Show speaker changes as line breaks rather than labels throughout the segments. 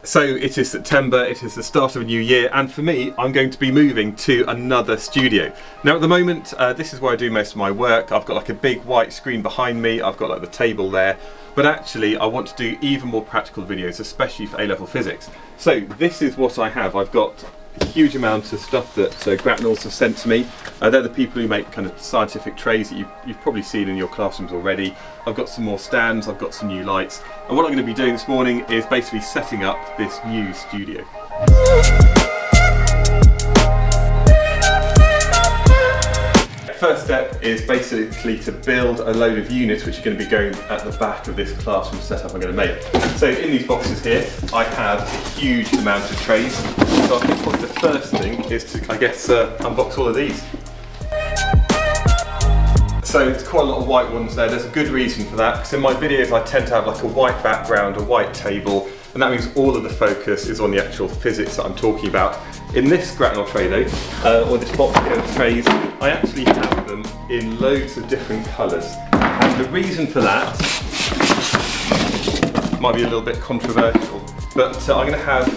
So it is September, it is the start of a new year, and for me, I'm going to be moving to another studio. Now at the moment, this is where I do most of my work. I've got like a big white screen behind me, I've got like the table there, but actually I want to do even more practical videos, especially for A-level physics. So this is what I have. I've got a huge amount of stuff that Grapnels have sent to me. They're the people who make kind of scientific trays that you've probably seen in your classrooms already. I've got some more stands, I've got some new lights, and what I'm going to be doing this morning is basically setting up this new studio. First step is basically to build a load of units which are going to be going at the back of this classroom setup I'm going to make. So in these boxes here I have a huge amount of trays, so I think probably the first thing is to unbox all of these. So it's quite a lot of white ones there. There's a good reason for that, because in my videos I tend to have like a white background, a white table, and that means all of the focus is on the actual physics that I'm talking about. In this Grapnel tray though, or this box here of trays, I actually have them in loads of different colours. And the reason for that might be a little bit controversial, but I'm going to have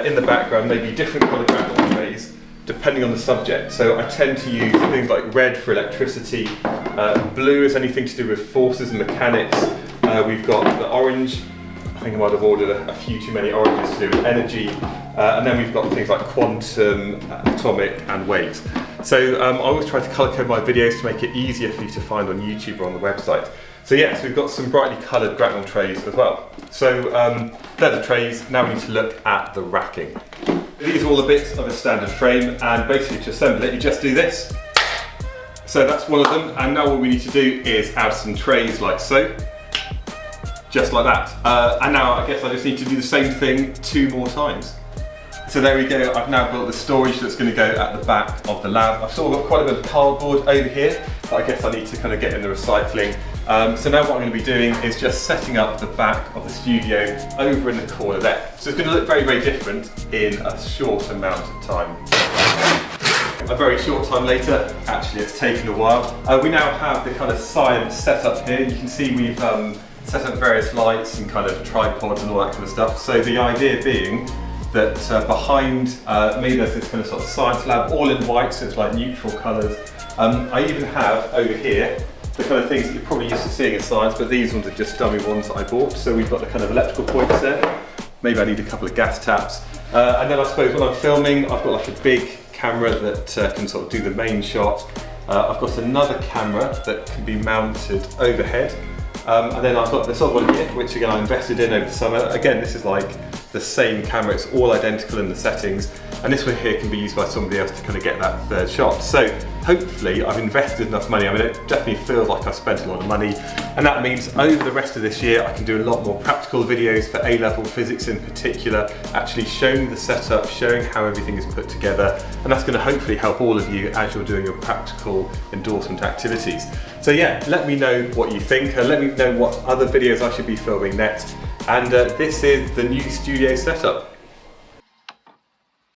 in the background maybe different colour Grapnel trays depending on the subject. So I tend to use things like red for electricity, blue is anything to do with forces and mechanics, we've got the orange, I think I might have ordered a few too many oranges to do with energy, and then we've got things like quantum, atomic and waves. So I always try to colour code my videos to make it easier for you to find on YouTube or on the website. So yes, we've got some brightly coloured Grapnel trays as well. So they're the trays. Now we need to look at the racking. These are all the bits of a standard frame, and basically to assemble it you just do this. So that's one of them, and now what we need to do is add some trays like so. Just like that. And now I guess I just need to do the same thing 2 more times. So there we go, I've now built the storage that's going to go at the back of the lab. I've still got quite a bit of cardboard over here, but I guess I need to kind of get in the recycling. So now what I'm going to be doing is just setting up the back of the studio over in the corner there. So it's going to look very, very different in a short amount of time. A very short time later, actually it's taken a while. We now have the kind of science set up here. You can see we've set up various lights and kind of tripods and all that kind of stuff. So the idea being that behind me there's this kind of sort of science lab, all in white, so it's like neutral colours. I even have over here the kind of things that you're probably used to seeing in science, but these ones are just dummy ones that I bought. So we've got the kind of electrical points there. Maybe I need a couple of gas taps. And then I suppose when I'm filming, I've got like a big camera that can sort of do the main shot. I've got another camera that can be mounted overhead. And then I've got this other one here, which again I invested in over the summer. Again, this is like the same camera, it's all identical in the settings, and this one here can be used by somebody else to kind of get that third shot. So hopefully I've invested enough money. I mean, it definitely feels like I've spent a lot of money, and that means over the rest of this year I can do a lot more practical videos for A-level physics in particular, actually showing the setup, showing how everything is put together, and that's going to hopefully help all of you as you're doing your practical endorsement activities. So yeah, let me know what you think, let me know what other videos I should be filming next, and this is the new studio setup.